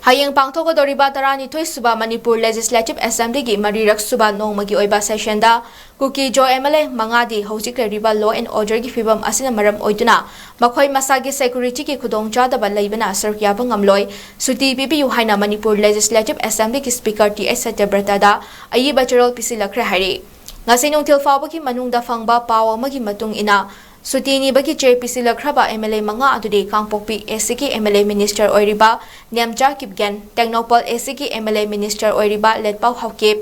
Hayeng pangthokadoriba taranithoi suba Manipur Legislative Assembly gi marirak suba nongmagi oiba session da 𝐬𝐿𝐴 MLA mangadi hojik riba law and order gi fibam asina maram oiduna makhoi masagi security gi khudongchadaba leibana sarkyaba ngamloi suti pipiu haina Manipur Legislative Assembly gi speaker T.S. Satyabrata da ayi bacharol pisilakre hari ngasi nongthil fawba gi manungda fangba paw amagi matung ina Sutini bagi JPC lakraba MLA manga adudi Kangpokpi SCK MLA Minister oiriba 𝐬𝐴𝐚𝐬𝐿 Technopol SCK MLA Minister oiriba Letpau Haukip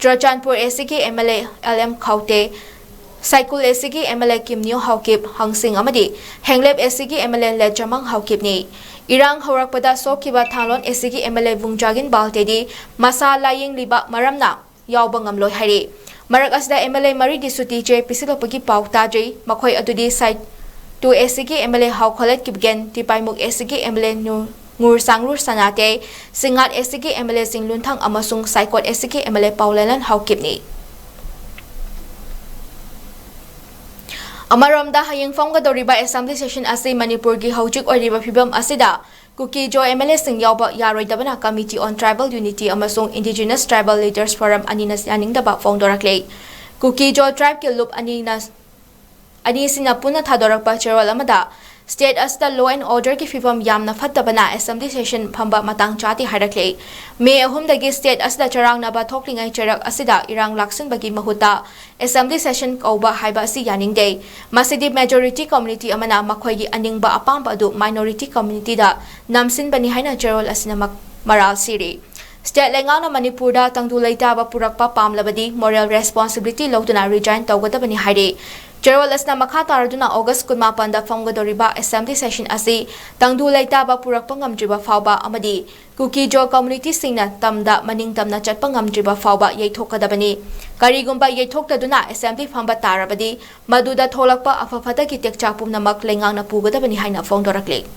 Churachandpur SCK MLA LM Khaute Saikul SCK MLA Kimnio Haukip Hangsing amadi Henglep SCK MLA Ledjamang Haukip ni Irang horakpada sokkiba Thanglon SCK MLA Vungjagin Baltedi masa laying liba maramna yawba ngamloi hari Marak asda MLA Mari di suti JPC lopagi pau tajai makhoi adudi site 2 SCK MLA Haukhalet kibgen tipaimuk SCK MLA ngur sangrur sanate singat SCK MLA Singlunthang amasung Saikot SCK MLA Paulelan Haukipni Amaromda hayeng famga doriba assembly session asi Manipur gi hojik oiriba phibam asida 𝐬𝐴 MLA sing yawba yaroidabana Committee on Tribal Unity amasung Indigenous Tribal Leaders Forum anina yaningdaba fongdoraklei 𝐬𝐴 tribe ki loop ani sina puna thadorakpa cherol amada state asda law and order ki fibam yamna fattabana assembly session phamba matang chati haraklei May ahumdagi state asda charang naba thoklingai cherak asida irang laksin bagi mahuta assembly session kauba haiba si yaningdei masidi majority community amana makhoi gi aningba apamba adu minority community da namsin bani haina cherol asina maral siri State lengana Manipur da tangdu leitaba purakpa pamlabadi moral responsibility loduna resign tawgadabani hairi Cherol asna makha taraduna August 18 da famgadoriba assembly session asi tangdu leitaba purakpa ngamjiba fawba amadi 𝐬𝐴 community singna tamda maningtamna chatpa ngamjiba fawba yeithokadabani karigumba yeithoktaduna assembly famba tarabadi maduda tholakpa afafada ki tekchapumna mak lengangna pugadabani haina fongdorakle